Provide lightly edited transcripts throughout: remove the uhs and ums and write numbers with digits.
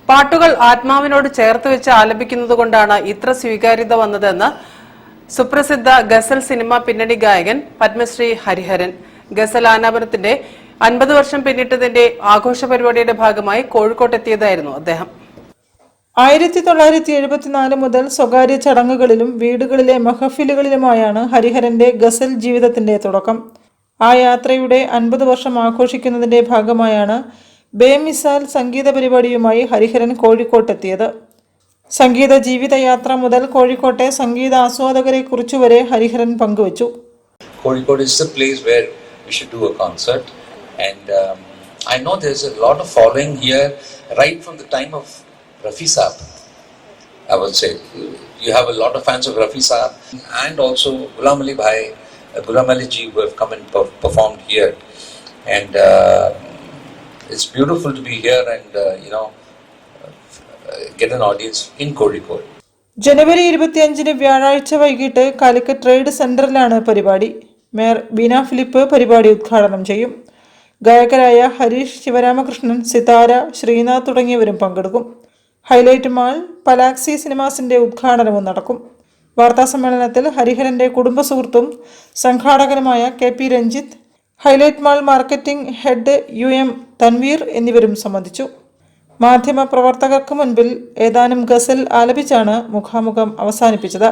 പാട്ടുകൾ ആത്മാവിനോട് ചേർത്ത് വെച്ച് ആലപിക്കുന്നതുകൊണ്ടാണ് ഇത്ര സ്വീകാര്യത വന്നതെന്ന് സുപ്രസിദ്ധ ഗസൽ സിനിമ പിന്നണി ഗായകൻ പത്മശ്രീ ഹരിഹരൻ. ഗസൽ ആലാപനത്തിന്റെ 50 വർഷം പിന്നിട്ടതിന്റെ ആഘോഷ പരിപാടിയുടെ ഭാഗമായി കോഴിക്കോട്ടെത്തിയതായിരുന്നു അദ്ദേഹം. 1974 മുതൽ സ്വകാര്യ ചടങ്ങുകളിലും വീടുകളിലെ മഹഫിലുകളിലുമായാണ് ഹരിഹരന്റെ ഗസൽ ജീവിതത്തിന്റെ തുടക്കം. ആ യാത്രയുടെ 50 വർഷം ആഘോഷിക്കുന്നതിന്റെ ഭാഗമായാണ് ബേമിസാൽ സംഗീത പരിപാടിയുമായി ഹരിഹരൻ കോഴിക്കോട്ടെത്തിയത്. സംഗീത ജീവിതയാത്ര മുതൽ കോഴിക്കോട്ടെ സംഗീത ആസ്വാദകരെ കുറിച്ചുവരെ ഹരിഹരൻ പങ്കുവച്ചു. Kozhikode is a place where we should do a concert, and I know there's a lot of following here right from the time of Rafi Saab. I would say you have a lot of fans of Rafi Saab, and also Ghulam Ali Bhai, Ghulam Ali ji, who have come and performed here, and it's beautiful to be here and get an audience in Kozhikode. ജനുവരി 25 വ്യാഴാഴ്ച വൈകിട്ട് Calicut trade സെന്ററിലാണ് പരിപാടി. Mayor Beena Philip പരിപാടി ഉദ്ഘാടനം ചെയ്യും. ഗായകരായ ഹരീഷ്, ശിവരാമകൃഷ്ണൻ, സിതാര, ശ്രീനാഥ് തുടങ്ങിയവരും പങ്കെടുക്കും. Highlight mall പലാക്സി സിനിമാസിന്റെ ഉദ്ഘാടനവും നടക്കും. വാർത്താസമ്മേളനത്തിൽ ഹരിഹരന്റെ കുടുംബ സുഹൃത്തും സംഘാടകനുമായ KP Ranjith, highlight mall marketing head UM Tanveer എന്നിവരും സംബന്ധിച്ചു. മാധ്യമ പ്രവർത്തകർക്ക് മുൻപിൽ ഏതാനും ഗസൽ ആലപിച്ചാണ് മുഖാമുഖം അവസാനിപ്പിച്ചത്.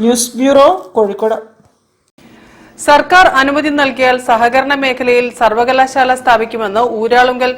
News bureau, Kozhikode. സർക്കാർ അനുമതി നൽകിയാൽ സഹകരണ മേഖലയിൽ സർവകലാശാല സ്ഥാപിക്കുമെന്ന് ഊരാളുങ്കൽ